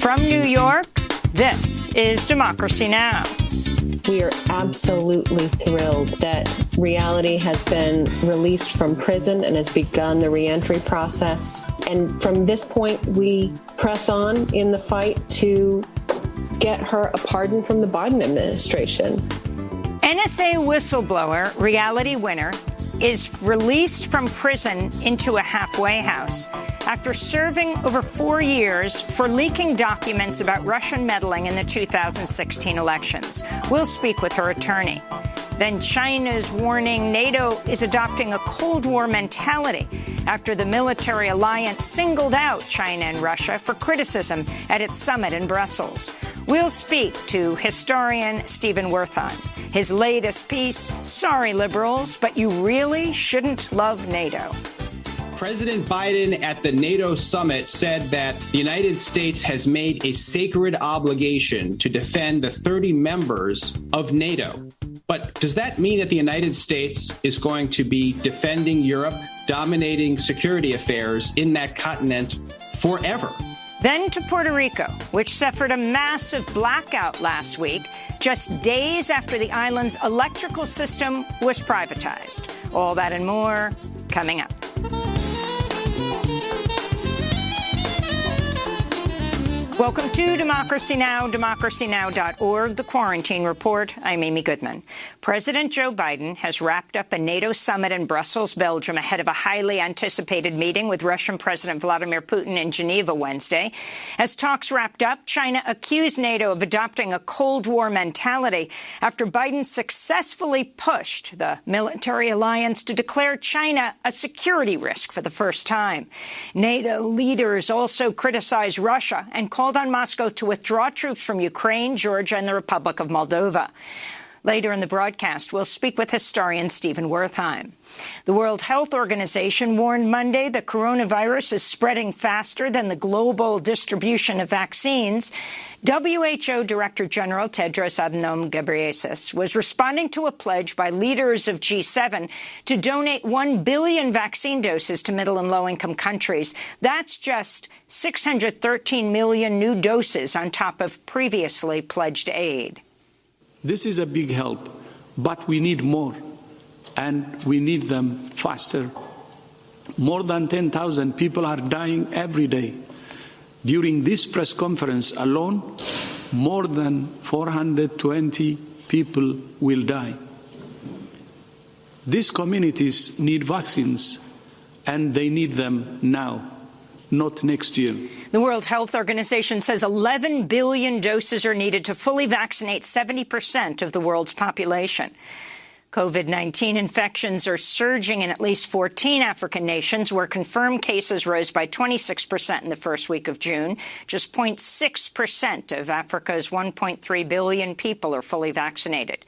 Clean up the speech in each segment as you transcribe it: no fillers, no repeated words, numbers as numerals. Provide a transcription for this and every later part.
From New York, this is Democracy Now! We are absolutely thrilled that Reality has been released from prison and has begun the reentry process. And from this point, we press on in the fight to get her a pardon from the Biden administration. NSA whistleblower, Reality winner, is released from prison into a halfway house after serving over 4 years for leaking documents about Russian meddling in the 2016 elections. We'll speak with her attorney. Then China's warning NATO is adopting a Cold War mentality after the military alliance singled out China and Russia for criticism at its summit in Brussels. We'll speak to historian Stephen Wertheim. His latest piece, Sorry Liberals, but you really shouldn't love NATO. President Biden at the NATO summit said that the United States has made a sacred obligation to defend the 30 members of NATO. But does that mean that the United States is going to be defending Europe, dominating security affairs in that continent forever? Then to Puerto Rico, which suffered a massive blackout last week, just days after the island's electrical system was privatized. All that and more coming up. Welcome to Democracy Now!, democracynow.org, The Quarantine Report. I'm Amy Goodman. President Joe Biden has wrapped up a NATO summit in Brussels, Belgium, ahead of a highly anticipated meeting with Russian President Vladimir Putin in Geneva Wednesday. As talks wrapped up, China accused NATO of adopting a Cold War mentality after Biden successfully pushed the military alliance to declare China a security risk for the first time. NATO leaders also criticized Russia and called on Moscow to withdraw troops from Ukraine, Georgia, and the Republic of Moldova. Later in the broadcast, we'll speak with historian Stephen Wertheim. The World Health Organization warned Monday that coronavirus is spreading faster than the global distribution of vaccines. WHO Director General Tedros Adhanom Ghebreyesus was responding to a pledge by leaders of G7 to donate 1 billion vaccine doses to middle and low-income countries. That's just 613 million new doses on top of previously pledged aid. This is a big help, but we need more, and we need them faster. More than 10,000 people are dying every day. During this press conference alone, more than 420 people will die. These communities need vaccines, and they need them now, not next year. The World Health Organization says 11 billion doses are needed to fully vaccinate 70% of the world's population. COVID-19 infections are surging in at least 14 African nations, where confirmed cases rose by 26% in the first week of June. Just 0.6% of Africa's 1.3 billion people are fully vaccinated.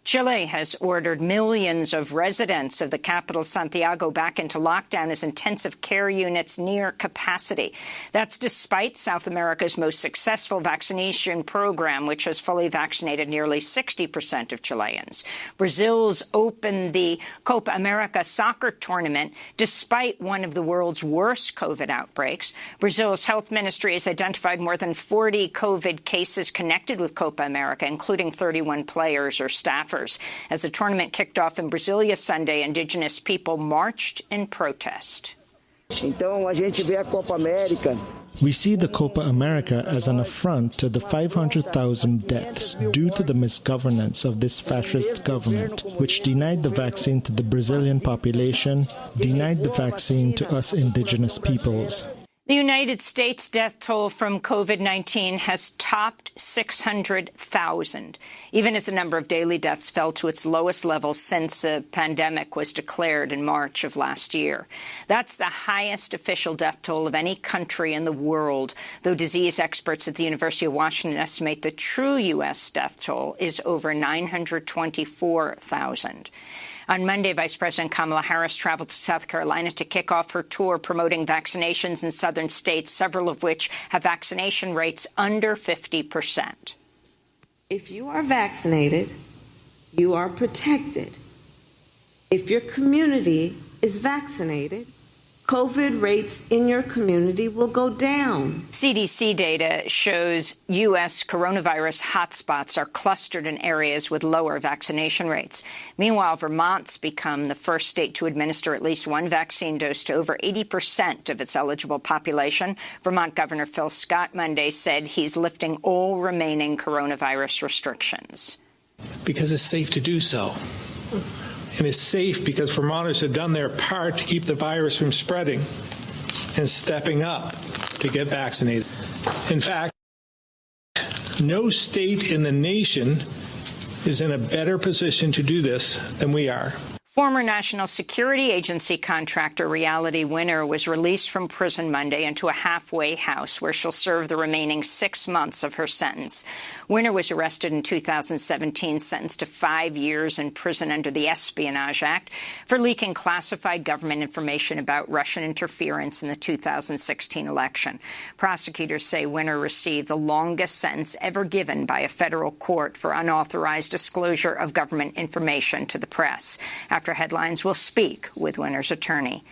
Chile has ordered millions of residents of the capital, Santiago, back into lockdown as intensive care units near capacity. That's despite South America's most successful vaccination program, which has fully vaccinated nearly 60% of Chileans. Brazil's opened the Copa America soccer tournament despite one of the world's worst COVID outbreaks. Brazil's health ministry has identified more than 40 COVID cases connected with Copa America, including 31 players or staffers. As the tournament kicked off in Brasilia Sunday, indigenous people marched in protest. We see the Copa America as an affront to the 500,000 deaths due to the misgovernance of this fascist government, which denied the vaccine to the Brazilian population, denied the vaccine to us indigenous peoples. The United States death toll from COVID-19 has topped 600,000, even as the number of daily deaths fell to its lowest level since the pandemic was declared in March of last year. That's the highest official death toll of any country in the world, though disease experts at the University of Washington estimate the true U.S. death toll is over 924,000. On Monday, Vice President Kamala Harris traveled to South Carolina to kick off her tour promoting vaccinations in southern states, several of which have vaccination rates under 50%. If you are vaccinated, you are protected. If your community is vaccinated, COVID rates in your community will go down. CDC data shows U.S. coronavirus hotspots are clustered in areas with lower vaccination rates. Meanwhile, Vermont's become the first state to administer at least one vaccine dose to over 80% of its eligible population. Vermont Governor Phil Scott Monday said he's lifting all remaining coronavirus restrictions. Because it's safe to do so. And it's safe because Vermonters have done their part to keep the virus from spreading and stepping up to get vaccinated. In fact, no state in the nation is in a better position to do this than we are. Former National Security Agency contractor Reality Winner was released from prison Monday into a halfway house where she'll serve the remaining 6 months of her sentence. Winner was arrested in 2017, sentenced to 5 years in prison under the Espionage Act for leaking classified government information about Russian interference in the 2016 election. Prosecutors say Winner received the longest sentence ever given by a federal court for unauthorized disclosure of government information to the press. After headlines, we'll speak with Winner's attorney.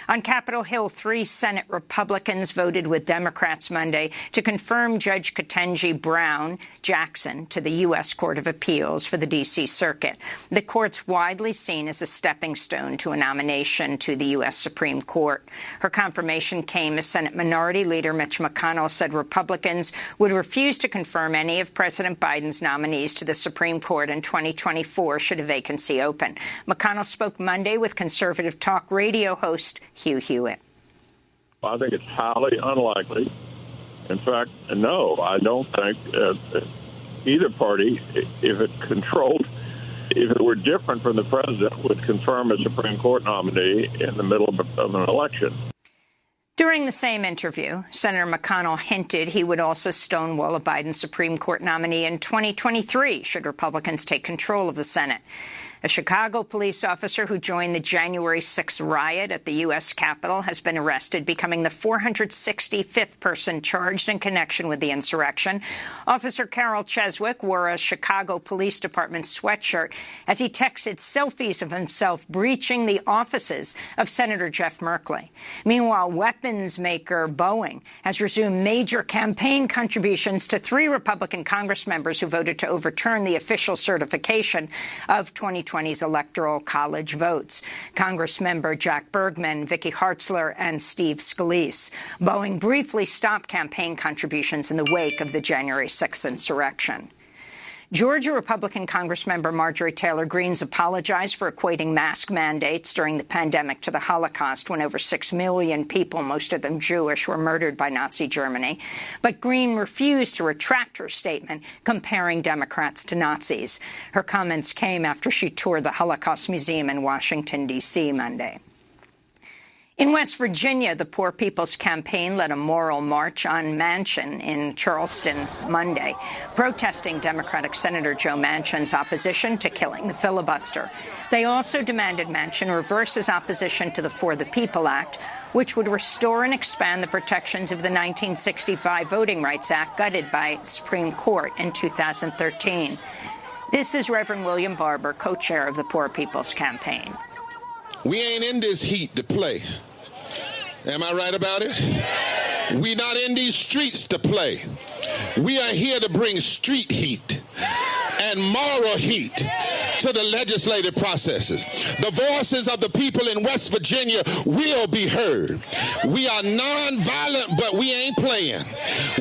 On Capitol Hill, 3 Senate Republicans voted with Democrats Monday to confirm Judge Ketanji Brown Jackson to the U.S. Court of Appeals for the D.C. Circuit. The court's widely seen as a stepping stone to a nomination to the U.S. Supreme Court. Her confirmation came as Senate Minority Leader Mitch McConnell said Republicans would refuse to confirm any of President Biden's nominees to the Supreme Court in 2024 should a vacancy open. McConnell spoke Monday with conservative talk radio host Hugh Hewitt. I think it's highly unlikely. In fact, no, I don't think either party, if it were different from the president, would confirm a Supreme Court nominee in the middle of an election. During the same interview, Senator McConnell hinted he would also stonewall a Biden Supreme Court nominee in 2023 should Republicans take control of the Senate. A Chicago police officer who joined the January 6th riot at the U.S. Capitol has been arrested, becoming the 465th person charged in connection with the insurrection. Officer Carol Cheswick wore a Chicago Police Department sweatshirt as he texted selfies of himself breaching the offices of Senator Jeff Merkley. Meanwhile, weapons maker Boeing has resumed major campaign contributions to 3 Republican Congress members who voted to overturn the official certification of 2020's Electoral College votes. Congress member Jack Bergman, Vicky Hartzler, and Steve Scalise. Boeing briefly stopped campaign contributions in the wake of the January 6th insurrection. Georgia Republican Congressmember Marjorie Taylor Greene's apologized for equating mask mandates during the pandemic to the Holocaust when over 6 million people, most of them Jewish, were murdered by Nazi Germany. But Greene refused to retract her statement comparing Democrats to Nazis. Her comments came after she toured the Holocaust Museum in Washington, D.C. Monday. In West Virginia, the Poor People's Campaign led a moral march on Manchin in Charleston Monday, protesting Democratic Senator Joe Manchin's opposition to killing the filibuster. They also demanded Manchin reverse his opposition to the For the People Act, which would restore and expand the protections of the 1965 Voting Rights Act gutted by the Supreme Court in 2013. This is Reverend William Barber, co-chair of the Poor People's Campaign. We ain't in this heat to play. Am I right about it? We're not in these streets to play. We are here to bring street heat and moral heat to the legislative processes. The voices of the people in West Virginia will be heard. We are nonviolent, but we ain't playing.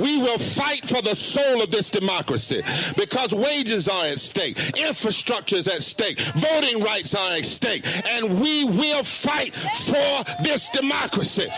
We will fight for the soul of this democracy because wages are at stake, infrastructure is at stake, voting rights are at stake, and we will fight for this democracy.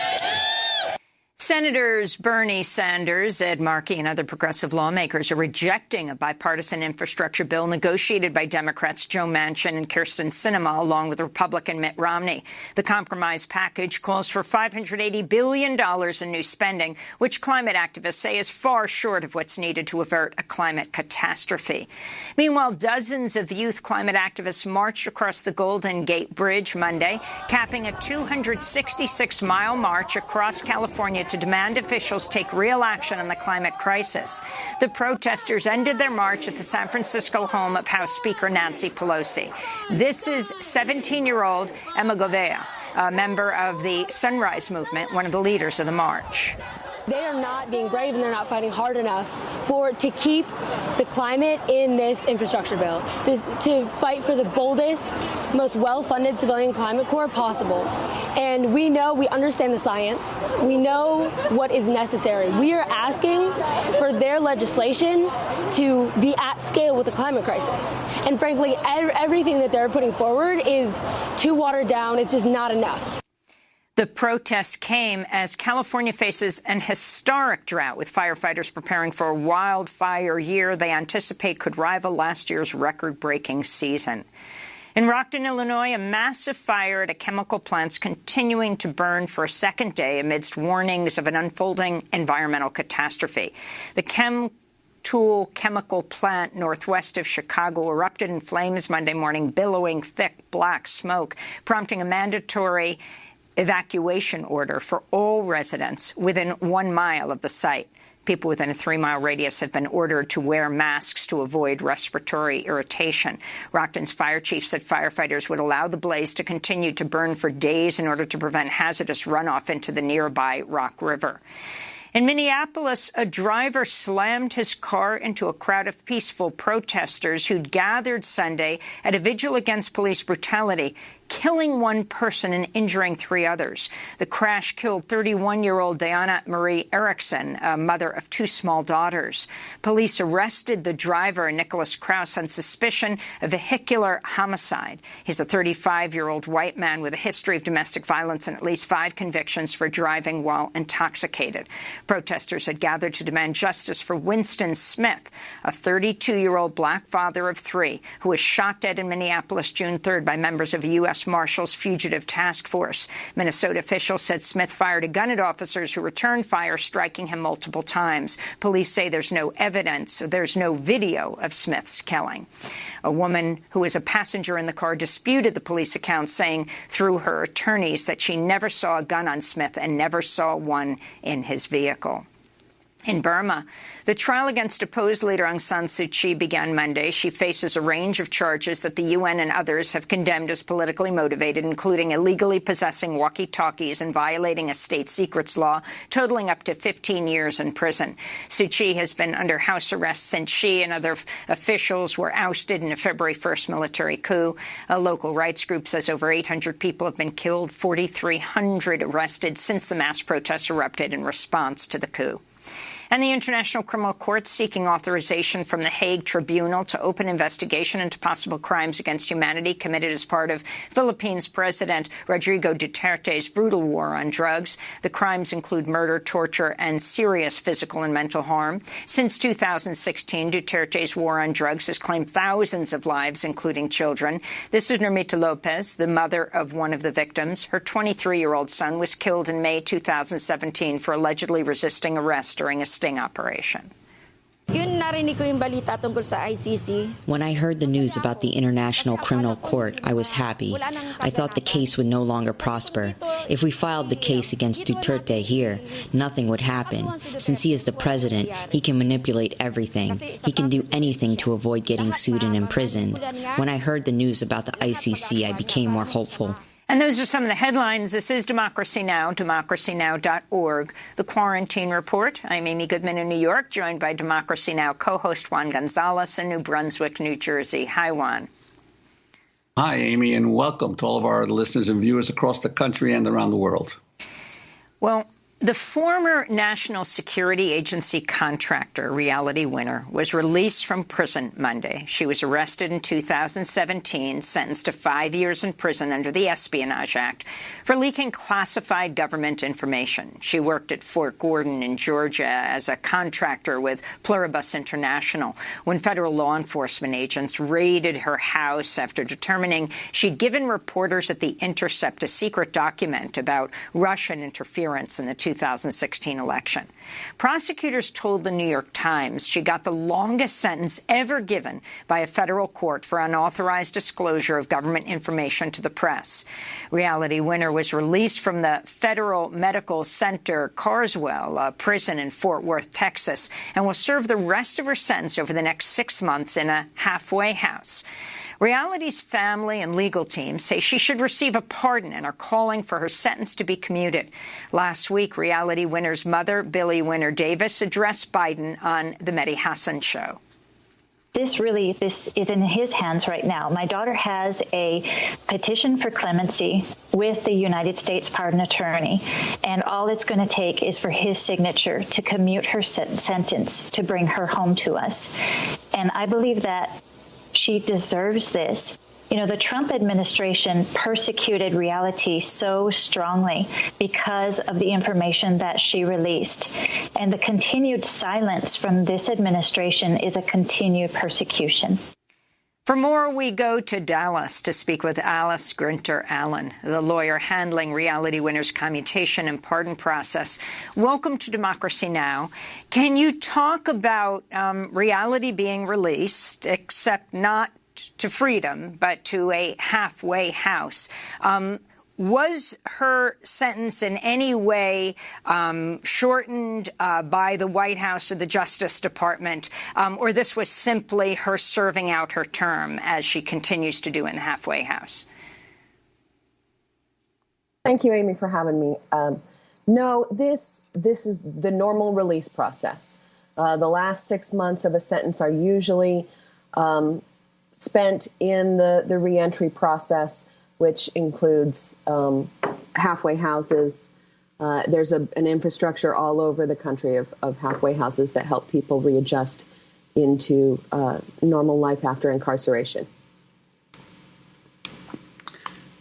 Senators Bernie Sanders, Ed Markey, and other progressive lawmakers are rejecting a bipartisan infrastructure bill negotiated by Democrats Joe Manchin and Kyrsten Sinema, along with Republican Mitt Romney. The compromise package calls for $580 billion in new spending, which climate activists say is far short of what's needed to avert a climate catastrophe. Meanwhile, dozens of youth climate activists marched across the Golden Gate Bridge Monday, capping a 266-mile march across California to demand officials take real action on the climate crisis. The protesters ended their march at the San Francisco home of House Speaker Nancy Pelosi. This is 17-year-old Emma Govea. a member of the Sunrise Movement, one of the leaders of the march. They are not being brave and they're not fighting hard enough to keep the climate in this infrastructure bill, to fight for the boldest, most well-funded civilian climate corps possible. And we understand the science. We know what is necessary. We are asking for their legislation to be at scale with the climate crisis. And frankly, everything that they're putting forward is too watered down. It's just not enough. The protests came as California faces an historic drought, with firefighters preparing for a wildfire year they anticipate could rival last year's record-breaking season. In Rockton, Illinois, a massive fire at a chemical plant's continuing to burn for a second day amidst warnings of an unfolding environmental catastrophe. The Chemtool chemical plant northwest of Chicago erupted in flames Monday morning, billowing thick black smoke, prompting a mandatory evacuation order for all residents within 1 mile of the site. People within a 3-mile radius have been ordered to wear masks to avoid respiratory irritation. Rockton's fire chief said firefighters would allow the blaze to continue to burn for days in order to prevent hazardous runoff into the nearby Rock River. In Minneapolis, a driver slammed his car into a crowd of peaceful protesters who'd gathered Sunday at a vigil against police brutality, killing one person and injuring 3 others. The crash killed 31-year-old Diana Marie Erickson, a mother of 2 small daughters. Police arrested the driver, Nicholas Krause, on suspicion of vehicular homicide. He's a 35-year-old white man with a history of domestic violence and at least 5 convictions for driving while intoxicated. Protesters had gathered to demand justice for Winston Smith, a 32-year-old black father of 3 who was shot dead in Minneapolis June 3rd by members of a U.S. Marshals Fugitive Task Force. Minnesota officials said Smith fired a gun at officers who returned fire, striking him multiple times. Police say there's no evidence, there's no video of Smith's killing. A woman who was a passenger in the car disputed the police account, saying through her attorneys that she never saw a gun on Smith and never saw one in his vehicle. In Burma, the trial against opposed leader Aung San Suu Kyi began Monday. She faces a range of charges that the UN and others have condemned as politically motivated, including illegally possessing walkie-talkies and violating a state secrets law, totaling up to 15 years in prison. Suu Kyi has been under house arrest since she and other officials were ousted in a February 1st military coup. A local rights group says over 800 people have been killed, 4,300 arrested since the mass protests erupted in response to the coup. And the International Criminal Court seeking authorization from the Hague Tribunal to open investigation into possible crimes against humanity committed as part of Philippines President Rodrigo Duterte's brutal war on drugs. The crimes include murder, torture, and serious physical and mental harm. Since 2016, Duterte's war on drugs has claimed thousands of lives, including children. This is Normita Lopez, the mother of one of the victims. Her 23-year-old son was killed in May 2017 for allegedly resisting arrest during a sting operation. When I heard the news about the International Criminal Court, I was happy. I thought the case would no longer prosper. If we filed the case against Duterte here, nothing would happen. Since he is the president, he can manipulate everything. He can do anything to avoid getting sued and imprisoned. When I heard the news about the ICC, I became more hopeful. And those are some of the headlines. This is Democracy Now!, democracynow.org. The Quarantine Report. I'm Amy Goodman in New York, joined by Democracy Now! Co-host Juan Gonzalez in New Brunswick, New Jersey. Hi, Juan. Hi, Amy, and welcome to all of our listeners and viewers across the country and around the world. Well, the former National Security Agency contractor, Reality Winner, was released from prison Monday. She was arrested in 2017, sentenced to 5 years in prison under the Espionage Act for leaking classified government information. She worked at Fort Gordon in Georgia as a contractor with Pluribus International when federal law enforcement agents raided her house after determining she'd given reporters at The Intercept a secret document about Russian interference in the 2016 election. Prosecutors told the New York Times she got the longest sentence ever given by a federal court for unauthorized disclosure of government information to the press. Reality Winner was released from the Federal Medical Center Carswell, a prison in Fort Worth, Texas, and will serve the rest of her sentence over the next 6 months in a halfway house. Reality's family and legal team say she should receive a pardon and are calling for her sentence to be commuted. Last week, Reality winner's mother, Billie Winner Davis, addressed Biden on The Mehdi Hasan Show. This is in his hands right now. My daughter has a petition for clemency with the United States pardon attorney, and all it's going to take is for his signature to commute her sentence to bring her home to us. And I believe that she deserves this. You know, the Trump administration persecuted Reality so strongly because of the information that she released. And the continued silence from this administration is a continued persecution. For more, we go to Dallas to speak with Alice Grinter Allen, the lawyer handling Reality Winner's commutation and pardon process. Welcome to Democracy Now! Can you talk about Reality being released, except not to freedom, but to a halfway house? Was her sentence in any way shortened by the White House or the Justice Department, or this was simply her serving out her term, as she continues to do in the halfway house? Thank you, Amy, for having me. No, this is the normal release process. The last 6 months of a sentence are usually spent in the reentry process, which includes halfway houses. There's an infrastructure all over the country of halfway houses that help people readjust into normal life after incarceration.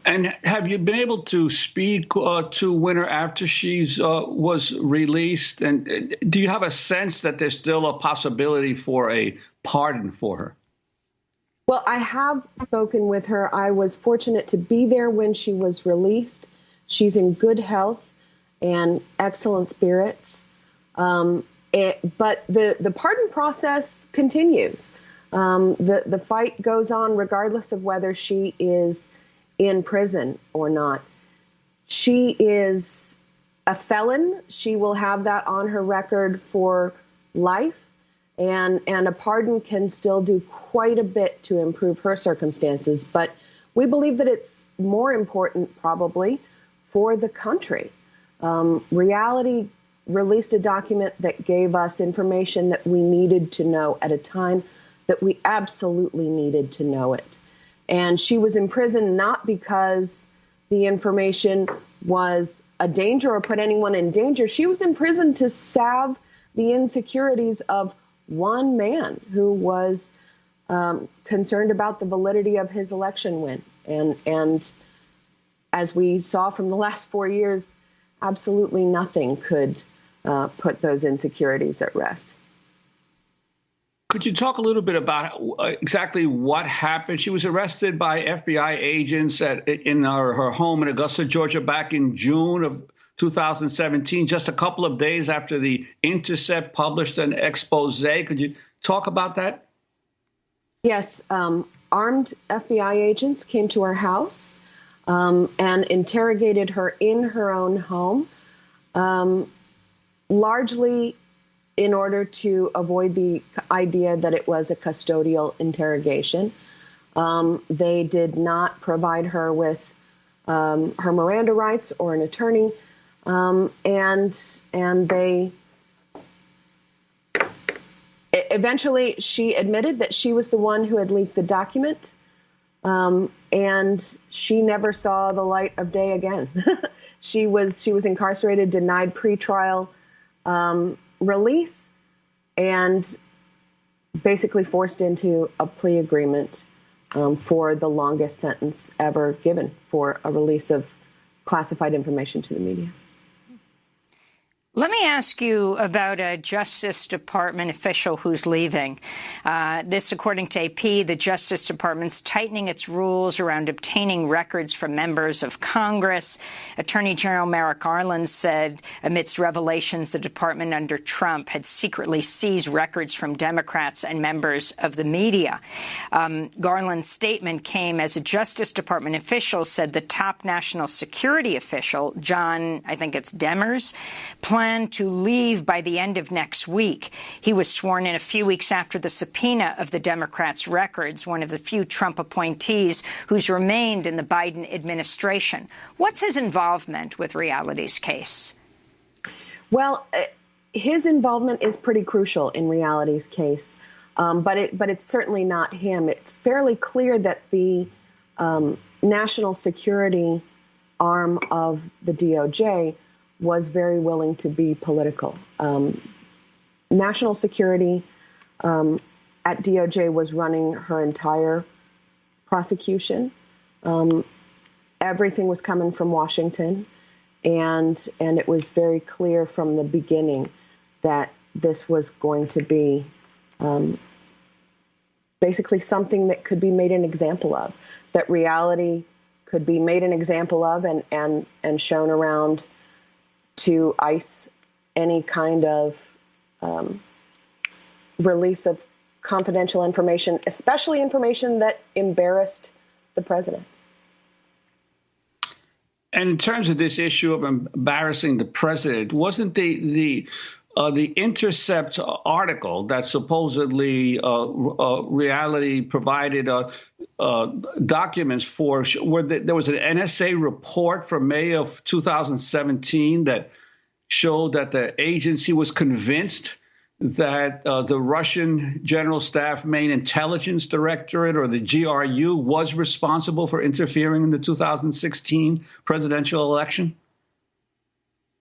And have you been able to speak to Winner after she was released? And do you have a sense that there's still a possibility for a pardon for her? Well, I have spoken with her. I was fortunate to be there when she was released. She's in good health and excellent spirits. But the pardon process continues. The fight goes on regardless of whether she is in prison or not. She is a felon. She will have that on her record for life. And a pardon can still do quite a bit to improve her circumstances. But we believe that it's more important, probably, for the country. Reality released a document that gave us information that we needed to know at a time that we absolutely needed to know it. And she was in prison not because the information was a danger or put anyone in danger. She was in prison to salve the insecurities of one man who was concerned about the validity of his election win. And as we saw from the last 4 years, absolutely nothing could put those insecurities at rest. Could you talk a little bit about exactly what happened? She was arrested by FBI agents in her home in Augusta, Georgia, back in June of 2017, just a couple of days after The Intercept published an expose. Could you talk about that? Yes. Armed FBI agents came to her house and interrogated her in her own home, largely in order to avoid the idea that it was a custodial interrogation. They did not provide her with her Miranda rights or an attorney. And they eventually she admitted that she was the one who had leaked the document, and she never saw the light of day again. She was incarcerated, denied pretrial release, and basically forced into a plea agreement for the longest sentence ever given for a release of classified information to the media. Let me ask you about a Justice Department official who's leaving. This, according to AP, the Justice Department's tightening its rules around obtaining records from members of Congress. Attorney General Merrick Garland said, amidst revelations, the department under Trump had secretly seized records from Democrats and members of the media. Garland's statement came as a Justice Department official said the top national security official, John, I think it's Demers, planned planned to leave by the end of next week. He was sworn in a few weeks after the subpoena of the Democrats' records, one of the few Trump appointees who's remained in the Biden administration. What's his involvement with Reality's case? Well, his involvement is pretty crucial in Reality's case, but it's certainly not him. It's fairly clear that the national security arm of the DOJ was very willing to be political. National security at DOJ was running her entire prosecution. Everything was coming from Washington, and it was very clear from the beginning that this was going to be basically something that could be made an example of, that Reality could be made an example of and shown around to ice any kind of release of confidential information, especially information that embarrassed the president. And in terms of this issue of embarrassing the president, wasn't the Intercept article that supposedly Reality provided documents for, where there was an NSA report from May of 2017 that showed that the agency was convinced that the Russian General Staff Main Intelligence Directorate, or the GRU, was responsible for interfering in the 2016 presidential election?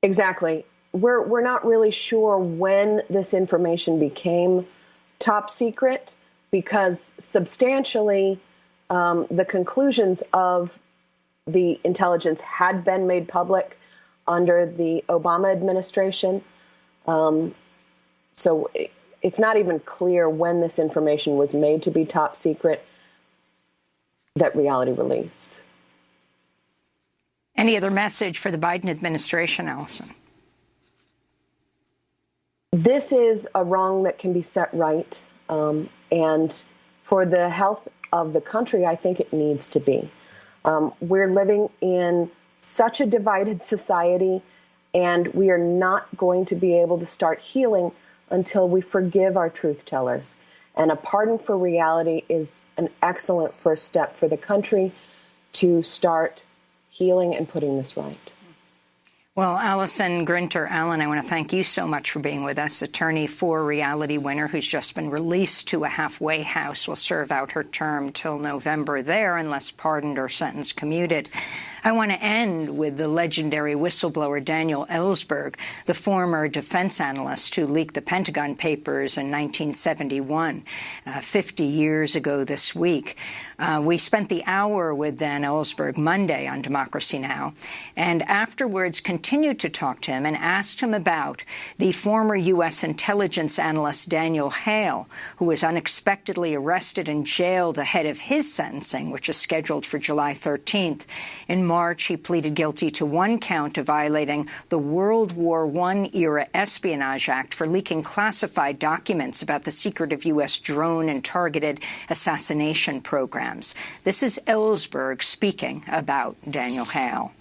Exactly. We're not really sure when this information became top secret, because substantially the conclusions of the intelligence had been made public under the Obama administration. So it's not even clear when this information was made to be top secret that Reality released. Any other message for the Biden administration, Allison? This is a wrong that can be set right. And for the health of the country, I think it needs to be. We're living in such a divided society, and we are not going to be able to start healing until we forgive our truth tellers. And a pardon for Reality is an excellent first step for the country to start healing and putting this right. Well, Allison Grinter-Allen, I want to thank you so much for being with us. Attorney for Reality winner who's just been released to a halfway house, will serve out her term till November there unless pardoned or sentence commuted. I want to end with the legendary whistleblower Daniel Ellsberg, the former defense analyst who leaked the Pentagon Papers in 1971, 50 years ago this week. We spent the hour with Dan Ellsberg Monday on Democracy Now! And afterwards continued to talk to him and asked him about the former U.S. intelligence analyst Daniel Hale, who was unexpectedly arrested and jailed ahead of his sentencing, which is scheduled for July 13th. In March, he pleaded guilty to one count of violating the World War I-era Espionage Act for leaking classified documents about the secretive U.S. drone and targeted assassination programs. This is Ellsberg speaking about Daniel Hale.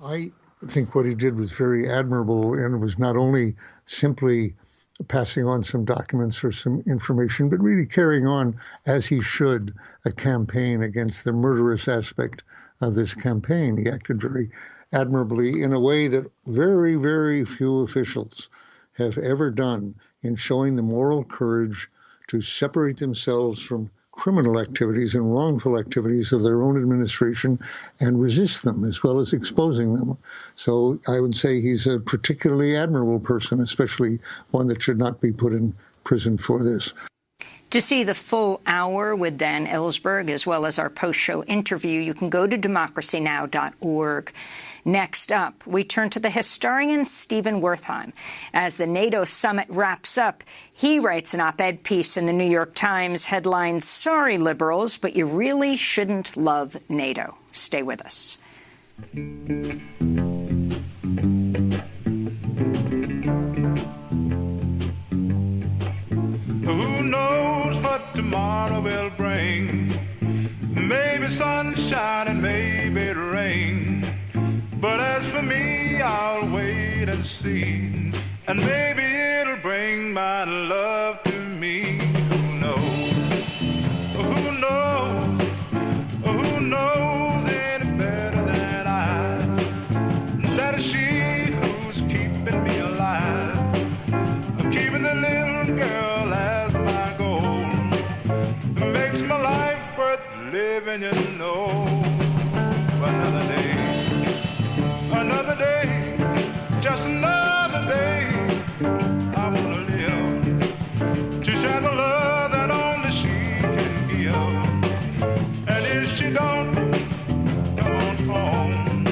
I think what he did was very admirable, and it was not only simply passing on some documents or some information, but really carrying on, as he should, a campaign against the murderous aspect of this campaign. He acted very admirably in a way that very, very few officials have ever done in showing the moral courage to separate themselves from criminal activities and wrongful activities of their own administration and resist them, as well as exposing them. So I would say he's a particularly admirable person, especially one that should not be put in prison for this. To see the full hour with Dan Ellsberg, as well as our post-show interview, you can go to democracynow.org. Next up, we turn to the historian Stephen Wertheim. As the NATO summit wraps up, he writes an op-ed piece in the New York Times headlined, "Sorry, liberals, but you really shouldn't love NATO." Stay with us. Who knows what tomorrow will bring? Maybe sunshine and maybe rain. But as for me, I'll wait the sea, and maybe it'll bring my love to me. Who knows? Who knows? Who knows any better than I? That is she who's keeping me alive, keeping the little girl as my goal. It makes my life worth living, you know. Another day, just another day. I wanna live to share the love that only she can give. And if she don't come on home,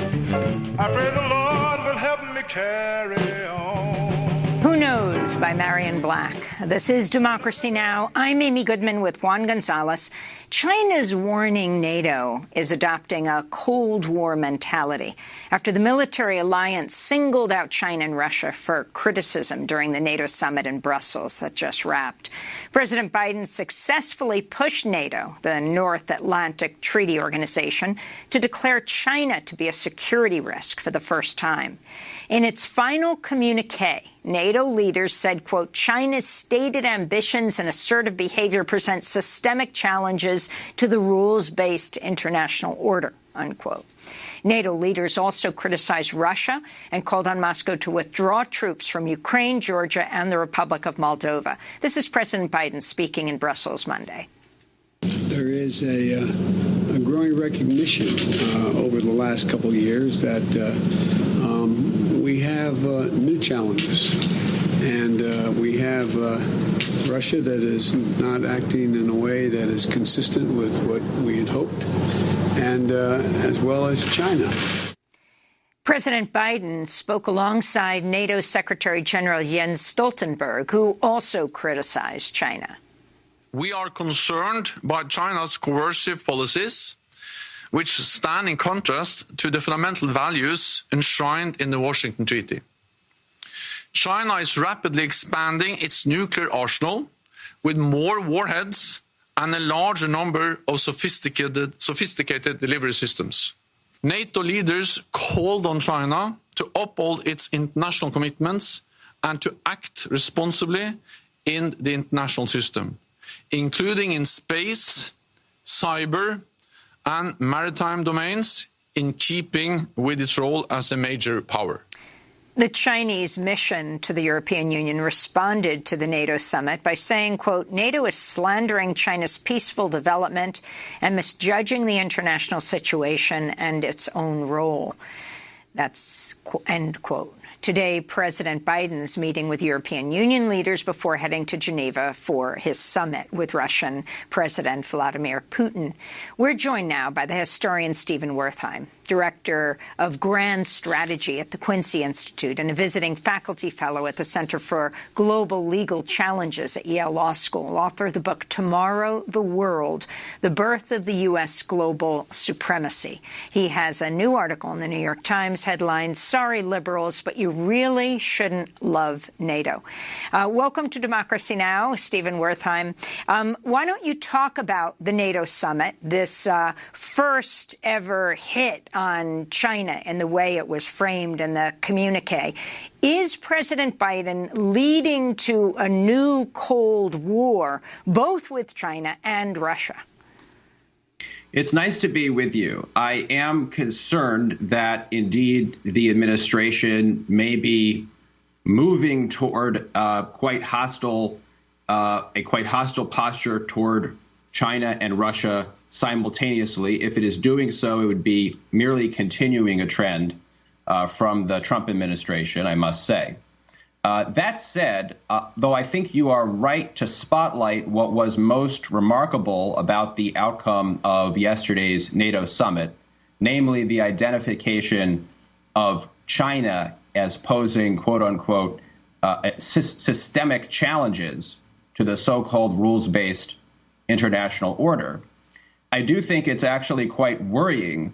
I pray the Lord will help me carry on. Who Knows by Marion Black. This is Democracy Now! I'm Amy Goodman with Juan Gonzalez. China's warning NATO is adopting a Cold War mentality after the military alliance singled out China and Russia for criticism during the NATO summit in Brussels that just wrapped. President Biden successfully pushed NATO, the North Atlantic Treaty Organization, to declare China to be a security risk for the first time. In its final communique, NATO leaders said, quote, China's stated ambitions and assertive behavior present systemic challenges to the rules-based international order, unquote. NATO leaders also criticized Russia and called on Moscow to withdraw troops from Ukraine, Georgia, and the Republic of Moldova. This is President Biden speaking in Brussels Monday. There is a growing recognition over the last couple of years that we have new challenges, and we have Russia that is not acting in a way that is consistent with what we had hoped, and as well as China. President Biden spoke alongside NATO Secretary General Jens Stoltenberg, who also criticized China. We are concerned by China's coercive policies, which stand in contrast to the fundamental values enshrined in the Washington Treaty. China is rapidly expanding its nuclear arsenal with more warheads and a larger number of sophisticated delivery systems. NATO leaders called on China to uphold its international commitments and to act responsibly in the international system, including in space, cyber, and maritime domains, in keeping with its role as a major power. The Chinese mission to the European Union responded to the NATO summit by saying, quote, NATO is slandering China's peaceful development and misjudging the international situation and its own role. That's end quote. Today, President Biden's meeting with European Union leaders before heading to Geneva for his summit with Russian President Vladimir Putin. We're joined now by the historian Stephen Wertheim, director of Grand Strategy at the Quincy Institute and a visiting faculty fellow at the Center for Global Legal Challenges at Yale Law School, author of the book Tomorrow, the World, The Birth of the U.S. Global Supremacy. He has a new article in the New York Times headlined, Sorry, Liberals, but you really shouldn't love NATO. Welcome to Democracy Now!, Stephen Wertheim. Why don't you talk about the NATO summit, this first ever hit on China and the way it was framed in the communique? Is President Biden leading to a new Cold War, both with China and Russia? It's nice to be with you. I am concerned that, indeed, the administration may be moving toward a quite hostile posture toward China and Russia simultaneously. If it is doing so, it would be merely continuing a trend from the Trump administration, I must say. That said, though I think you are right to spotlight what was most remarkable about the outcome of yesterday's NATO summit, namely the identification of China as posing, quote unquote, systemic challenges to the so-called rules-based international order. I do think it's actually quite worrying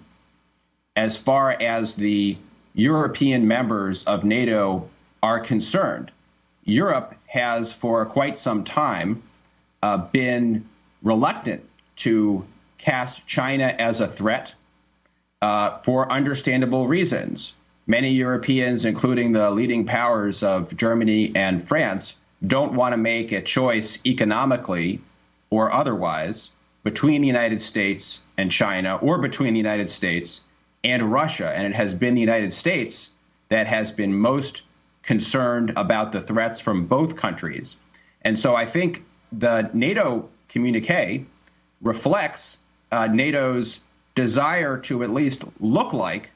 as far as the European members of NATO are concerned. Europe has for quite some time been reluctant to cast China as a threat for understandable reasons. many Europeans, including the leading powers of Germany and France, don't want to make a choice economically or otherwise between the United States and China or between the United States and Russia. And it has been the United States that has been most concerned about the threats from both countries. And so I think the NATO communique reflects NATO's desire to at least look like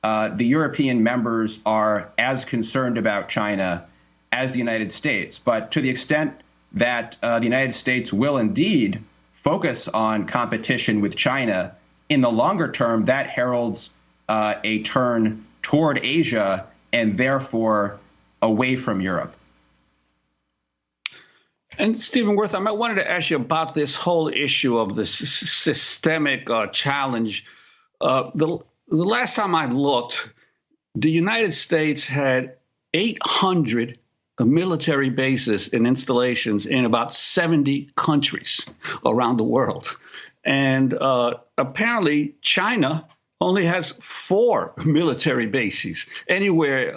the European members are as concerned about China as the United States. But to the extent that the United States will indeed focus on competition with China in the longer term, that heralds a turn toward Asia and therefore away from Europe. And Stephen Wirth, I wanted to ask you about this whole issue of the systemic challenge. The last time I looked, the United States had 800 military bases and installations in about 70 countries around the world. And apparently China only has 4 military bases anywhere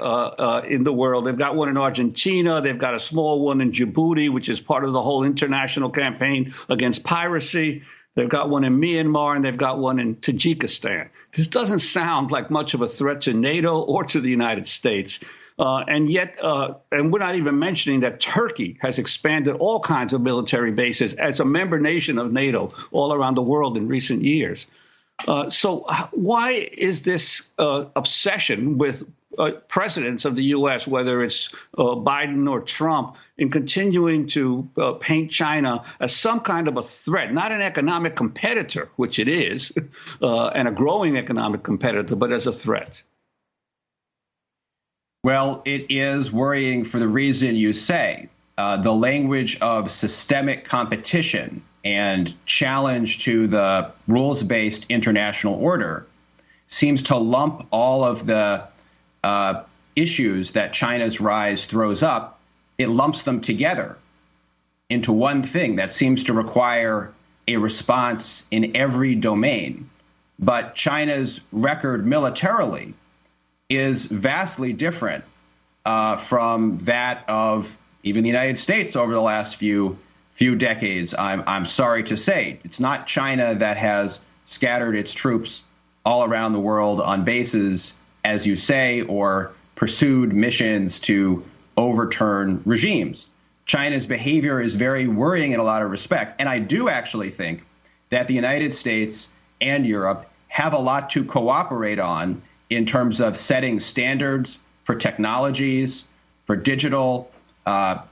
in the world. They've got one in Argentina. They've got a small one in Djibouti, which is part of the whole international campaign against piracy. They've got one in Myanmar, and they've got one in Tajikistan. This doesn't sound like much of a threat to NATO or to the United States. And yet, and we're not even mentioning that Turkey has expanded all kinds of military bases as a member nation of NATO all around the world in recent years. So why is this obsession with presidents of the U.S., whether it's Biden or Trump, in continuing to paint China as some kind of a threat, not an economic competitor, which it is, and a growing economic competitor, but as a threat? Well, it is worrying for the reason you say. The language of systemic competition and challenge to the rules-based international order seems to lump all of the issues that China's rise throws up. It lumps them together into one thing that seems to require a response in every domain. But China's record militarily is vastly different from that of even the United States over the last few decades. I'm sorry to say, it's not China that has scattered its troops all around the world on bases, as you say, or pursued missions to overturn regimes. China's behavior is very worrying in a lot of respect. And I do actually think that the United States and Europe have a lot to cooperate on in terms of setting standards for technologies, for digital,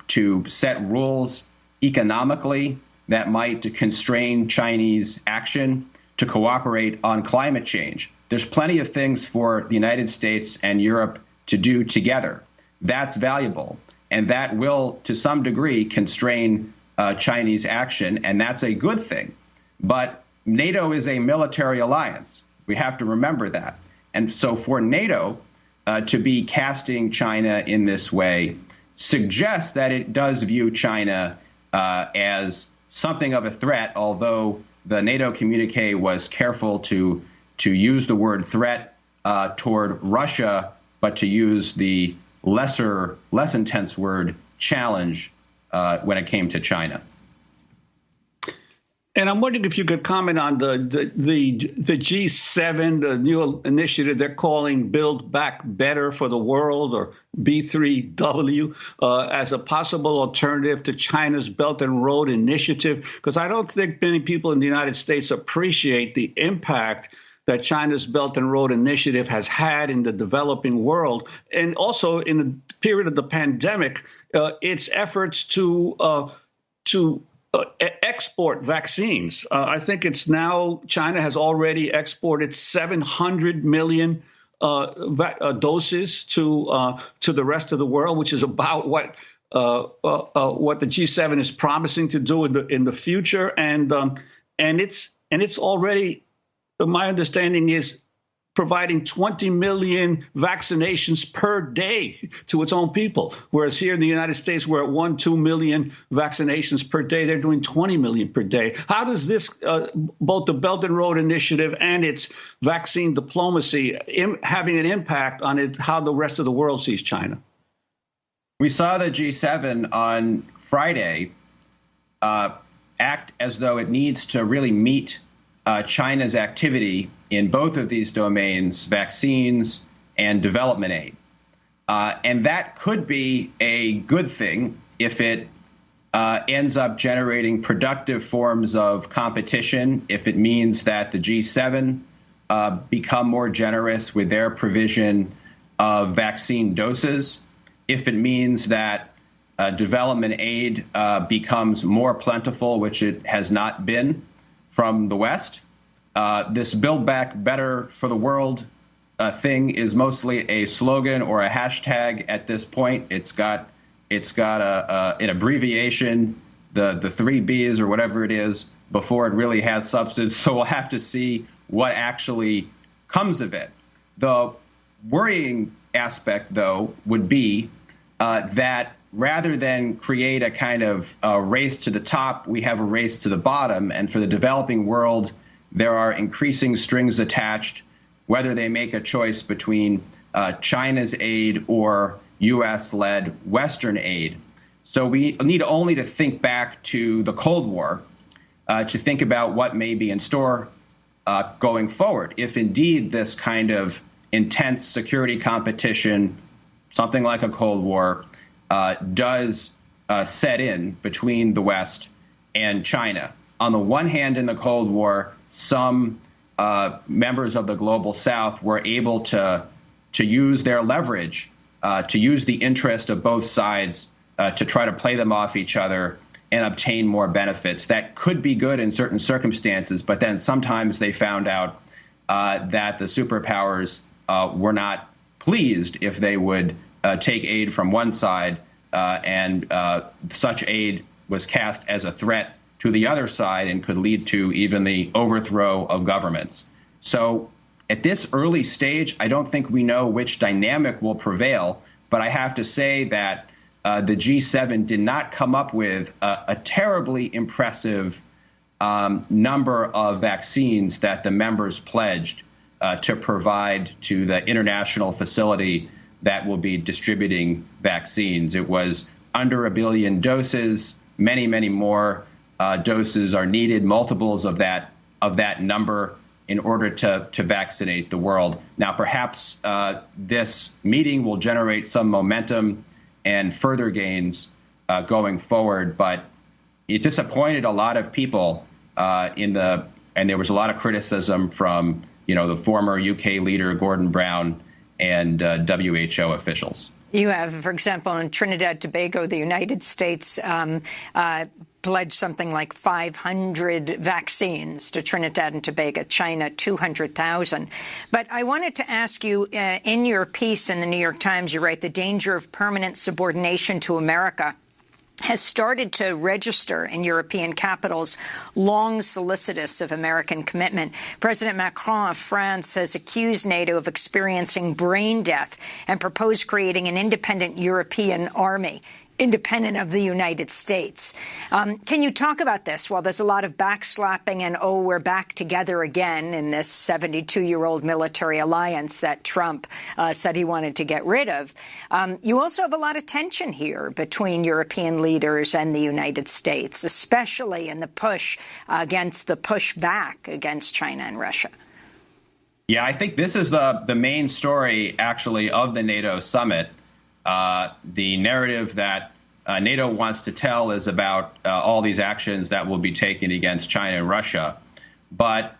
to set rules economically that might constrain Chinese action, to cooperate on climate change. There's plenty of things for the United States and Europe to do together. That's valuable. And that will, to some degree, constrain Chinese action. And that's a good thing. But NATO is a military alliance. We have to remember that. And so for NATO to be casting China in this way suggests that it does view China as something of a threat, although the NATO communique was careful to use the word threat toward Russia, but to use the less intense word challenge when it came to China. And I'm wondering if you could comment on the G7, the new initiative they're calling Build Back Better for the World, or B3W, as a possible alternative to China's Belt and Road Initiative, because I don't think many people in the United States appreciate the impact that China's Belt and Road Initiative has had in the developing world, and also in the period of the pandemic, its efforts to export vaccines. I think it's now China has already exported 700 million doses to the rest of the world, which is about what the G7 is promising to do in the future, and it's already. My understanding is providing 20 million vaccinations per day to its own people. Whereas here in the United States, we're at 2 million vaccinations per day. They're doing 20 million per day. How does this, both the Belt and Road Initiative and its vaccine diplomacy, having an impact on it, how the rest of the world sees China? We saw the G7 on Friday act as though it needs to really meet China's activity in both of these domains, vaccines and development aid. And that could be a good thing if it ends up generating productive forms of competition, if it means that the G7 become more generous with their provision of vaccine doses, if it means that development aid becomes more plentiful, which it has not been from the West. This Build Back Better for the World thing is mostly a slogan or a hashtag at this point. It's got an abbreviation, the 3 Bs or whatever it is, before it really has substance. So we'll have to see what actually comes of it. The worrying aspect, though, would be that rather than create a kind of race to the top, we have a race to the bottom. And for the developing world, there are increasing strings attached, whether they make a choice between China's aid or U.S.-led Western aid. So we need only to think back to the Cold War to think about what may be in store going forward. If indeed this kind of intense security competition, something like a Cold War, does set in between the West and China. On the one hand, in the Cold War, some members of the global South were able to use their leverage, to use the interest of both sides to try to play them off each other and obtain more benefits. That could be good in certain circumstances, but then sometimes they found out that the superpowers were not pleased if they would take aid from one side, and such aid was cast as a threat to the other side and could lead to even the overthrow of governments. So at this early stage, I don't think we know which dynamic will prevail, but I have to say that the G7 did not come up with a terribly impressive number of vaccines that the members pledged to provide to the international facility that will be distributing vaccines. It was under 1 billion doses. Many, many more doses are needed, multiples of that number, in order to vaccinate the world. Now, perhaps this meeting will generate some momentum and further gains going forward, but it disappointed a lot of people and there was a lot of criticism from the former UK leader Gordon Brown and WHO officials. You have, for example, in Trinidad and Tobago, the United States pledged something like 500 vaccines to Trinidad and Tobago, China 200,000. But I wanted to ask you, in your piece in the New York Times, you write, the danger of permanent subordination to America has started to register in European capitals, long solicitous of American commitment. President Macron of France has accused NATO of experiencing brain death and proposed creating an independent European army, independent of the United States. Can you talk about this? Well, there's a lot of backslapping and, we're back together again in this 72-year-old military alliance that Trump said he wanted to get rid of. You also have a lot of tension here between European leaders and the United States, especially in the push against the pushback against China and Russia. Yeah, I think this is the main story, actually, of the NATO summit. The narrative that NATO wants to tell is about all these actions that will be taken against China and Russia. But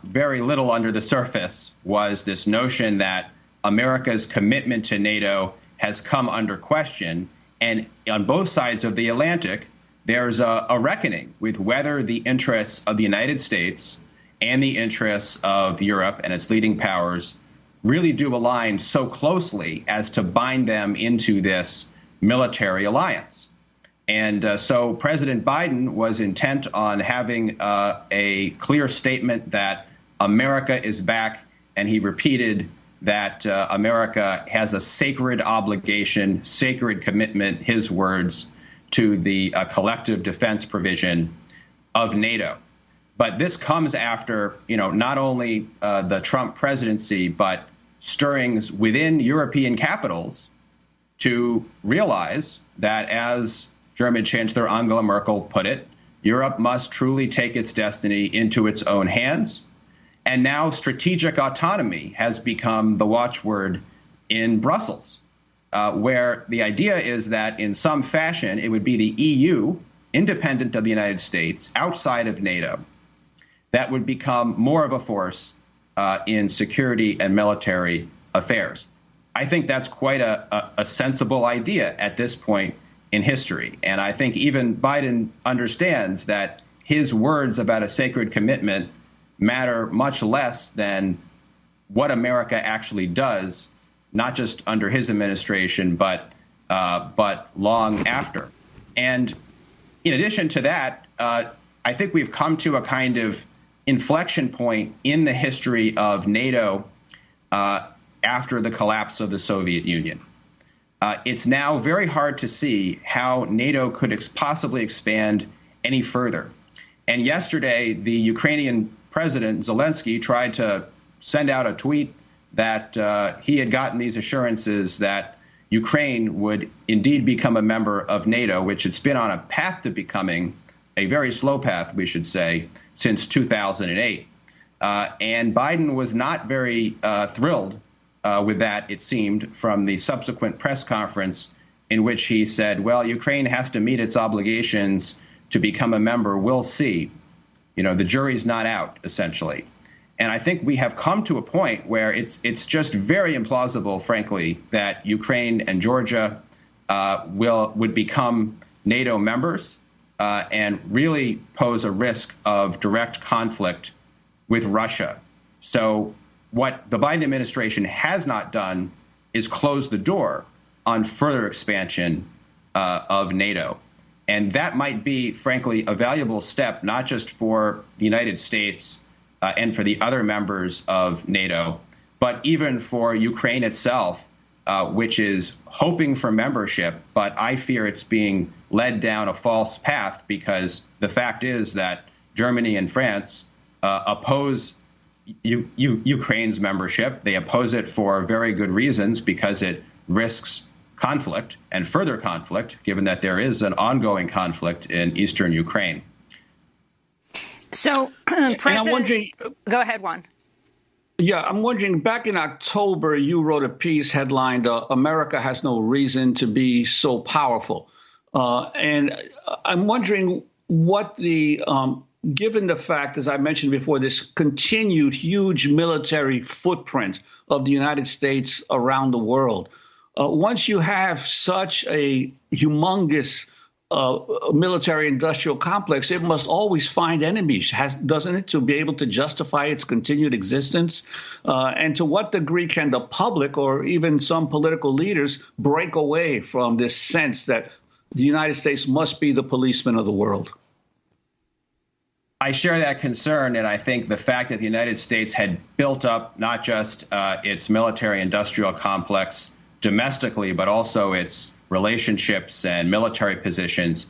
very little under the surface was this notion that America's commitment to NATO has come under question. And on both sides of the Atlantic, there's a reckoning with whether the interests of the United States and the interests of Europe and its leading powers really do align so closely as to bind them into this military alliance. And so President Biden was intent on having a clear statement that America is back and he repeated that America has a sacred obligation, sacred commitment, his words, to the collective defense provision of NATO. But this comes after, not only the Trump presidency, but stirrings within European capitals to realize that, as German Chancellor Angela Merkel put it, Europe must truly take its destiny into its own hands. And now strategic autonomy has become the watchword in Brussels, where the idea is that in some fashion it would be the EU, independent of the United States, outside of NATO, that would become more of a force in security and military affairs. I think that's quite a sensible idea at this point in history. And I think even Biden understands that his words about a sacred commitment matter much less than what America actually does, not just under his administration, but long after. And in addition to that, I think we've come to a kind of inflection point in the history of NATO after the collapse of the Soviet Union. It's now very hard to see how NATO could possibly expand any further. And yesterday, the Ukrainian President Zelensky tried to send out a tweet that he had gotten these assurances that Ukraine would indeed become a member of NATO, which it's been on a path to becoming, a very slow path, we should say, since 2008. And Biden was not very thrilled with that, it seemed, from the subsequent press conference in which he said, well, Ukraine has to meet its obligations to become a member. We'll see. The jury's not out, essentially. And I think we have come to a point where it's just very implausible, frankly, that Ukraine and Georgia would become NATO members and really pose a risk of direct conflict with Russia. So what the Biden administration has not done is close the door on further expansion of NATO. And that might be, frankly, a valuable step, not just for the United States and for the other members of NATO, but even for Ukraine itself, which is hoping for membership. But I fear it's being led down a false path, because the fact is that Germany and France oppose Ukraine's membership. They oppose it for very good reasons, because it risks conflict and further conflict, given that there is an ongoing conflict in eastern Ukraine. So, President, I'm wondering, go ahead, Juan. Yeah, I'm wondering, back in October, you wrote a piece headlined, America has no reason to be so powerful. And I'm wondering what given the fact, as I mentioned before, this continued huge military footprint of the United States around the world, once you have such a humongous military-industrial complex, it must always find enemies, doesn't it, to be able to justify its continued existence? And to what degree can the public or even some political leaders break away from this sense that the United States must be the policeman of the world? I share that concern, and I think the fact that the United States had built up not just its military-industrial complex domestically, but also its relationships and military positions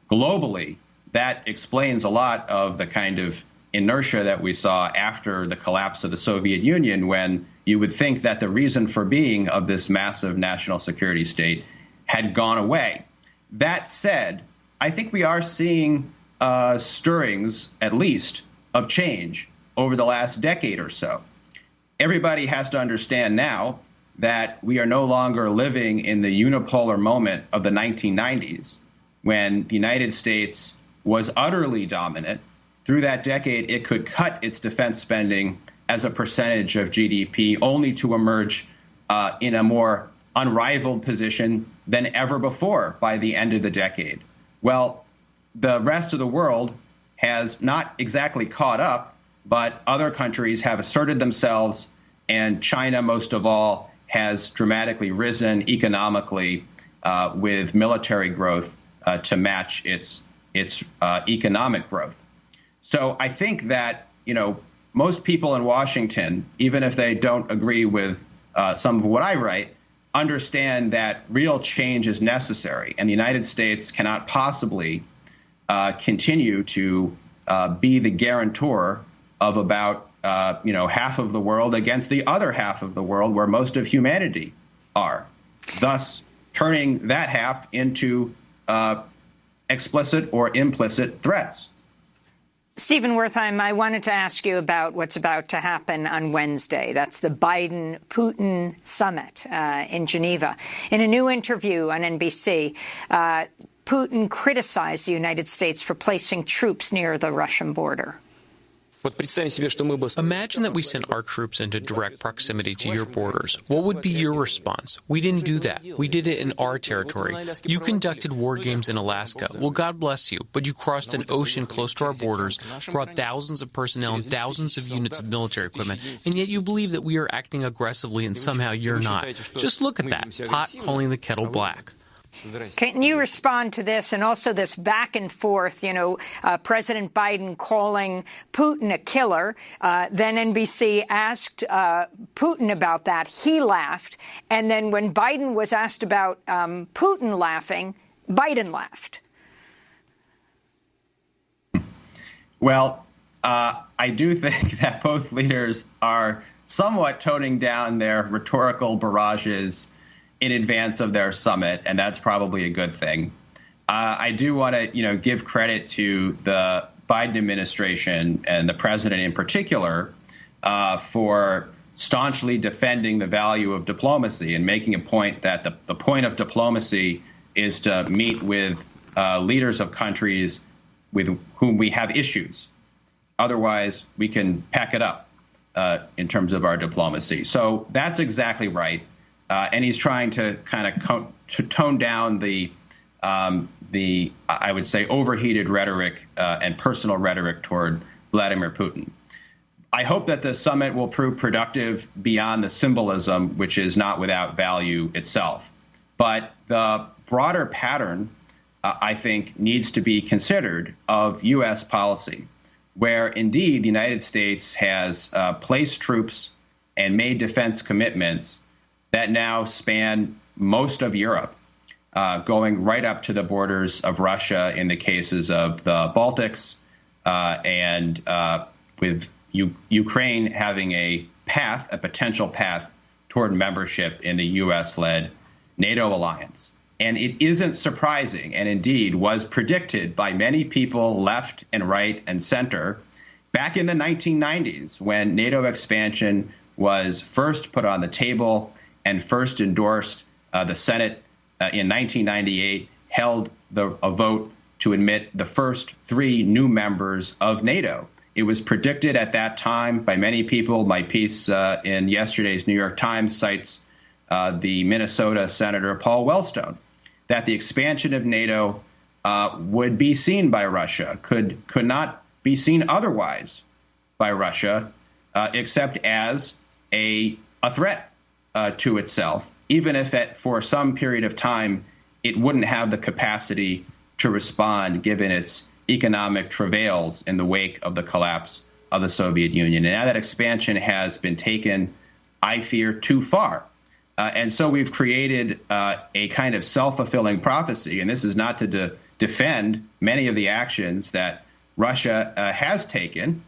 globally, that explains a lot of the kind of inertia that we saw after the collapse of the Soviet Union, when you would think that the reason for being of this massive national security state had gone away. That said, I think we are seeing stirrings, at least, of change over the last decade or so. Everybody has to understand now that we are no longer living in the unipolar moment of the 1990s, when the United States was utterly dominant. Through that decade, it could cut its defense spending as a percentage of GDP, only to emerge in a more unrivaled position than ever before by the end of the decade. Well, the rest of the world has not exactly caught up, but other countries have asserted themselves, and China, most of all, has dramatically risen economically with military growth to match its economic growth. So I think that, most people in Washington, even if they don't agree with some of what I write, understand that real change is necessary, and the United States cannot possibly continue to be the guarantor of about half of the world against the other half of the world where most of humanity are, thus turning that half into explicit or implicit threats. Stephen Wertheim, I wanted to ask you about what's about to happen on Wednesday. That's the Biden-Putin summit in Geneva. In a new interview on NBC, Putin criticized the United States for placing troops near the Russian border. Imagine that we sent our troops into direct proximity to your borders. What would be your response? We didn't do that. We did it in our territory. You conducted war games in Alaska. Well, God bless you, but you crossed an ocean close to our borders, brought thousands of personnel and thousands of units of military equipment, and yet you believe that we are acting aggressively and somehow you're not. Just look at that. Pot calling the kettle black. Can you respond to this and also this back and forth, President Biden calling Putin a killer? Then NBC asked Putin about that. He laughed. And then when Biden was asked about Putin laughing, Biden laughed. Well, I do think that both leaders are somewhat toning down their rhetorical barrages in advance of their summit, and that's probably a good thing. I do want to, give credit to the Biden administration and the president in particular for staunchly defending the value of diplomacy and making a point that the point of diplomacy is to meet with leaders of countries with whom we have issues. Otherwise, we can pack it up in terms of our diplomacy. So that's exactly right. And he's trying to kind of tone down the I would say, overheated rhetoric and personal rhetoric toward Vladimir Putin. I hope that the summit will prove productive beyond the symbolism, which is not without value itself. But the broader pattern, I think, needs to be considered of U.S. policy, where indeed the United States has placed troops and made defense commitments that now span most of Europe, going right up to the borders of Russia in the cases of the Baltics, and with Ukraine having a potential path toward membership in the U.S.-led NATO alliance. And it isn't surprising, and indeed was predicted by many people left and right and center back in the 1990s when NATO expansion was first put on the table and first endorsed. The Senate in 1998 held a vote to admit the first 3 new members of NATO. It was predicted at that time by many people. My piece in yesterday's New York Times cites the Minnesota Senator Paul Wellstone, that the expansion of NATO would be seen by Russia, could not be seen otherwise by Russia, except as a threat to itself, even if for some period of time it wouldn't have the capacity to respond given its economic travails in the wake of the collapse of the Soviet Union. And now that expansion has been taken, I fear, too far. And so we've created a kind of self-fulfilling prophecy, and this is not to defend many of the actions that Russia has taken,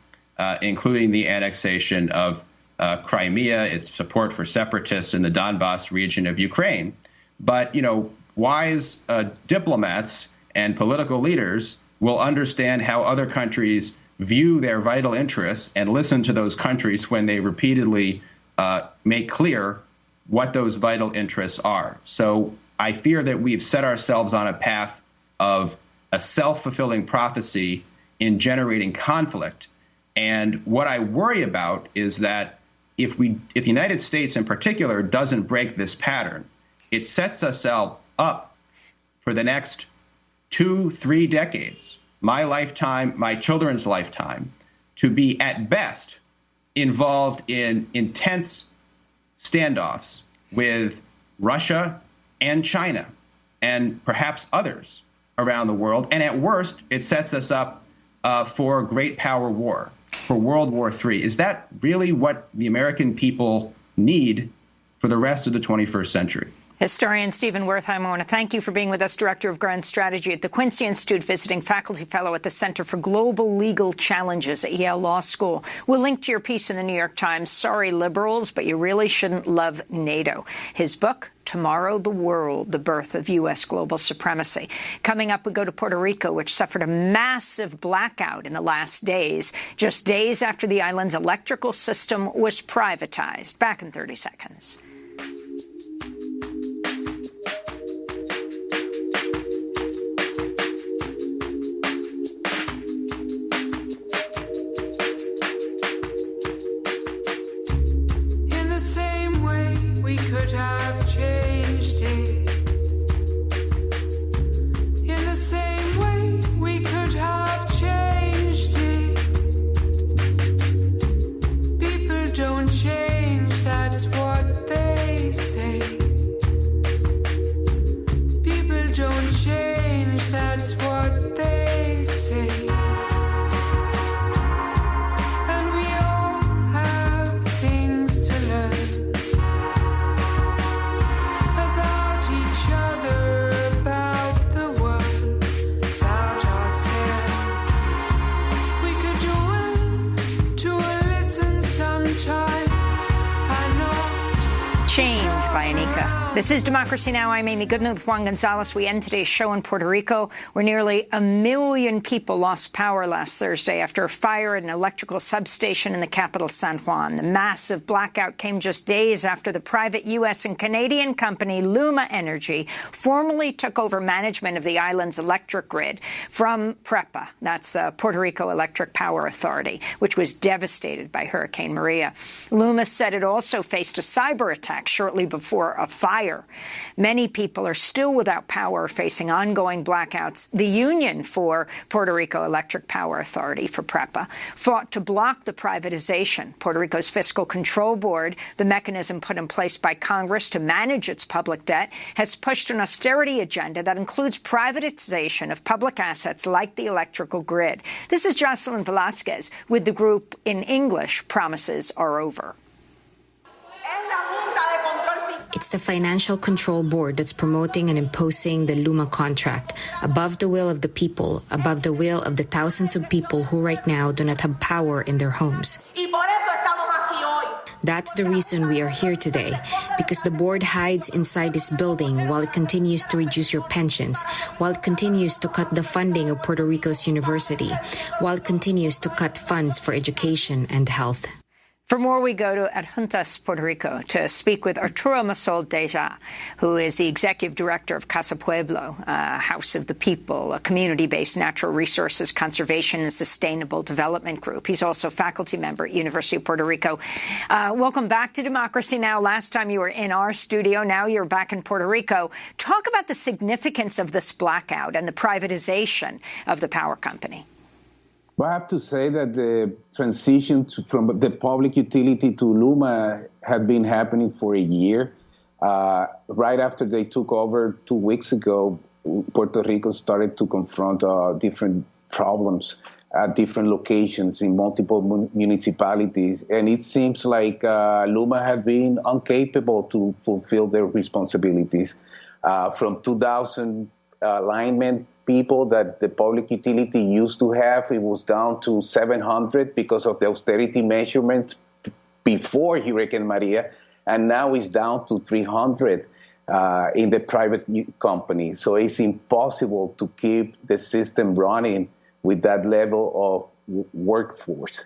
including the annexation of Crimea, its support for separatists in the Donbass region of Ukraine. But, wise diplomats and political leaders will understand how other countries view their vital interests and listen to those countries when they repeatedly make clear what those vital interests are. So I fear that we've set ourselves on a path of a self-fulfilling prophecy in generating conflict. And what I worry about is that if the United States in particular doesn't break this pattern, it sets us up for the next 2-3 decades, my lifetime, my children's lifetime, to be at best involved in intense standoffs with Russia and China and perhaps others around the world. And at worst, it sets us up for a great power war. for World War III. Is that really what the American people need for the rest of the 21st century? Historian Stephen Wertheim, I want to thank you for being with us, Director of Grand Strategy at the Quincy Institute, visiting faculty fellow at the Center for Global Legal Challenges at Yale Law School. We'll link to your piece in the New York Times, Sorry Liberals, but you really shouldn't love NATO. His book, Tomorrow the World, The Birth of U.S. Global Supremacy. Coming up, we go to Puerto Rico, which suffered a massive blackout in the last days, just days after the island's electrical system was privatized. Back in 30 seconds. Have changed it. In the same way we could have changed it. People don't change, that's what they say. People don't change, that's what they say. And we all have things to learn. Change by Anika. This is Democracy Now! I'm Amy Goodman with Juan Gonzalez. We end today's show in Puerto Rico, where nearly 1 million people lost power last Thursday after a fire at an electrical substation in the capital, San Juan. The massive blackout came just days after the private U.S. and Canadian company Luma Energy formally took over management of the island's electric grid from PREPA, that's the Puerto Rico Electric Power Authority, which was devastated by Hurricane Maria. Luma said it also faced a cyber attack shortly before a fire. Many people are still without power, facing ongoing blackouts. The Union for Puerto Rico Electric Power Authority, for PREPA, fought to block the privatization. Puerto Rico's Fiscal Control Board, the mechanism put in place by Congress to manage its public debt, has pushed an austerity agenda that includes privatization of public assets like the electrical grid. This is Jocelyn Velasquez with the group in English, Promises Are Over. It's the Financial Control Board that's promoting and imposing the Luma contract above the will of the people, above the will of the thousands of people who right now do not have power in their homes. That's the reason we are here today, because the board hides inside this building while it continues to reduce your pensions, while it continues to cut the funding of Puerto Rico's university, while it continues to cut funds for education and health. For more, we go to Adjuntas, Puerto Rico, to speak with Arturo Masol Deja, who is the executive director of Casa Pueblo, House of the People, a community-based natural resources conservation and sustainable development group. He's also a faculty member at University of Puerto Rico. Welcome back to Democracy Now! Last time you were in our studio. Now you're back in Puerto Rico. Talk about the significance of this blackout and the privatization of the power company. Well, I have to say that the transition from the public utility to Luma had been happening for a year. Right after they took over 2 weeks ago, Puerto Rico started to confront different problems at different locations in multiple municipalities. And it seems like Luma have been incapable to fulfill their responsibilities. From 2,000 linemen, people that the public utility used to have, it was down to 700 because of the austerity measurements before Hurricane Maria, and now it's down to 300 in the private company. So it's impossible to keep the system running with that level of workforce.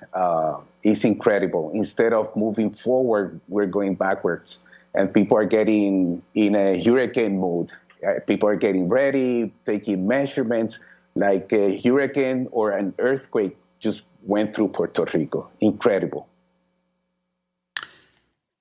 It's incredible. Instead of moving forward, we're going backwards, and people are getting in a hurricane mode. People are getting ready, taking measurements like a hurricane or an earthquake just went through Puerto Rico. Incredible.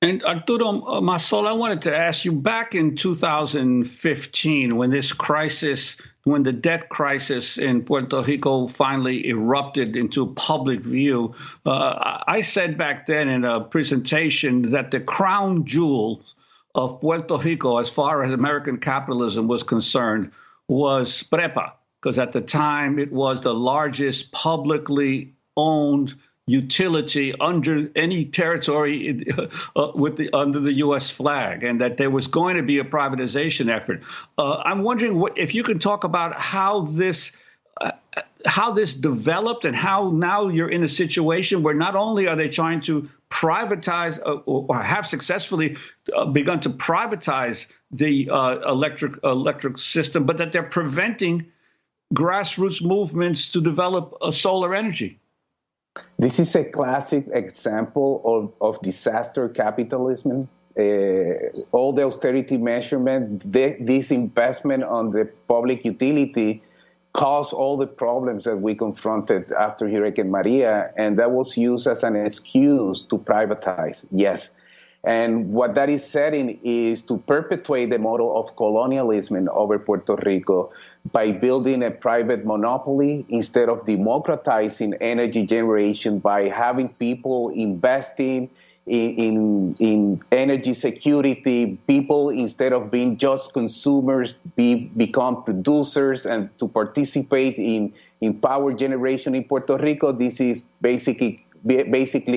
And Arturo Masol, I wanted to ask you, back in 2015, when this crisis, when the debt crisis in Puerto Rico finally erupted into public view, I said back then in a presentation that the crown jewels of Puerto Rico, as far as American capitalism was concerned, was PREPA, because at the time it was the largest publicly owned utility under any territory under the U.S. flag, and that there was going to be a privatization effort. I'm wondering if you can talk about how this developed and how now you're in a situation where not only are they trying to privatize or have successfully begun to privatize the electric system, but that they're preventing grassroots movements to develop solar energy. This is a classic example of disaster capitalism. All the austerity measurement, this investment on the public utility caused all the problems that we confronted after Hurricane Maria, and that was used as an excuse to privatize, yes. And what that is setting is to perpetuate the model of colonialism over Puerto Rico by building a private monopoly instead of democratizing energy generation by having people investing in energy security. People, instead of being just consumers, become producers, and to participate in power generation in Puerto Rico. This is basically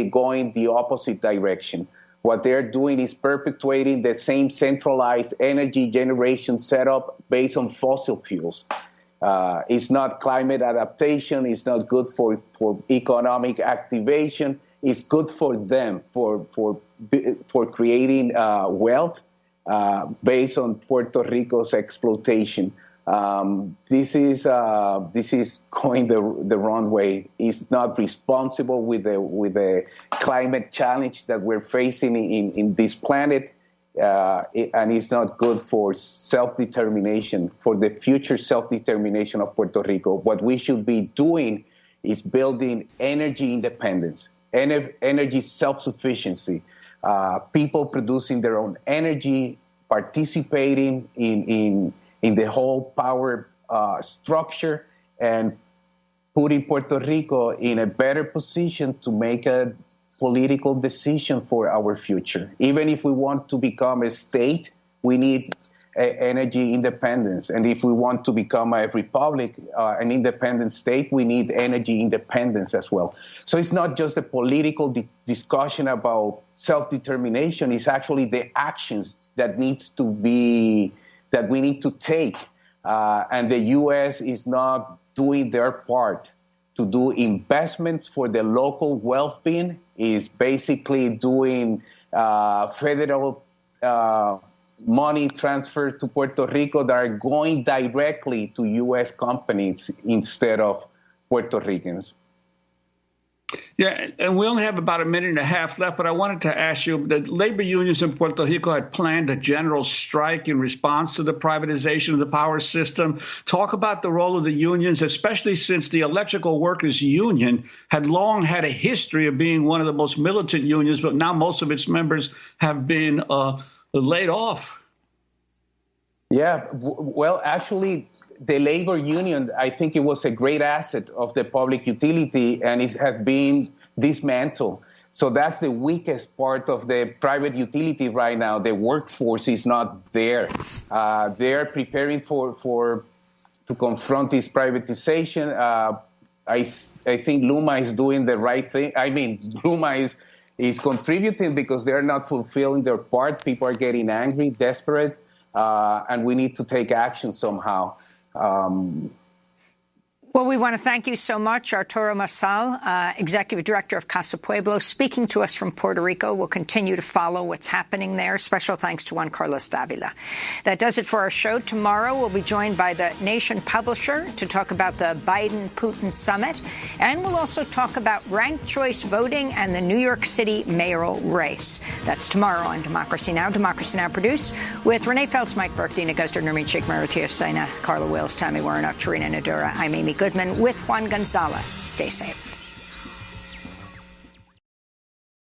going the opposite direction. What they're doing is perpetuating the same centralized energy generation setup based on fossil fuels. It's not climate adaptation. It's not good for economic activation. It's good for them for creating wealth based on Puerto Rico's exploitation. This is going the wrong way. It's not responsible with the climate challenge that we're facing in this planet, and it's not good for self-determination, for the future self-determination of Puerto Rico. What we should be doing is building energy independence, energy self-sufficiency, people producing their own energy, participating in the whole power structure, and putting Puerto Rico in a better position to make a political decision for our future. Even if we want to become a state, we need energy independence. And if we want to become a republic, an independent state, we need energy independence as well. So it's not just a political discussion about self-determination. It's actually the actions that we need to take. And the U.S. is not doing their part to do investments for the local well-being, is basically doing federal money transfer to Puerto Rico that are going directly to U.S. companies instead of Puerto Ricans. Yeah, and we only have about a minute and a half left, but I wanted to ask you, the labor unions in Puerto Rico had planned a general strike in response to the privatization of the power system. Talk about the role of the unions, especially since the Electrical Workers Union had long had a history of being one of the most militant unions, but now most of its members have been laid off. Yeah, well, actually, the labor union, I think it was a great asset of the public utility, and it has been dismantled. So that's the weakest part of the private utility right now. The workforce is not there. They're preparing to confront this privatization. I think Luma is doing the right thing. I mean, Luma is contributing because they're not fulfilling their part. People are getting angry, desperate, and we need to take action somehow. Well, we want to thank you so much, Arturo Marsal, Executive Director of Casa Pueblo, speaking to us from Puerto Rico. We'll continue to follow what's happening there. Special thanks to Juan Carlos Davila. That does it for our show. Tomorrow, we'll be joined by the Nation publisher to talk about the Biden-Putin summit. And we'll also talk about ranked choice voting and the New York City mayoral race. That's tomorrow on Democracy Now! Democracy Now! Produced with Renee Feltz, Mike Burke, Dina Guster, Nermeen Sheikh, Marutia Saina, Carla Wills, Tammy Warnock, Charina Nadura. I'm Amy Goodman with Juan Gonzalez. Stay safe.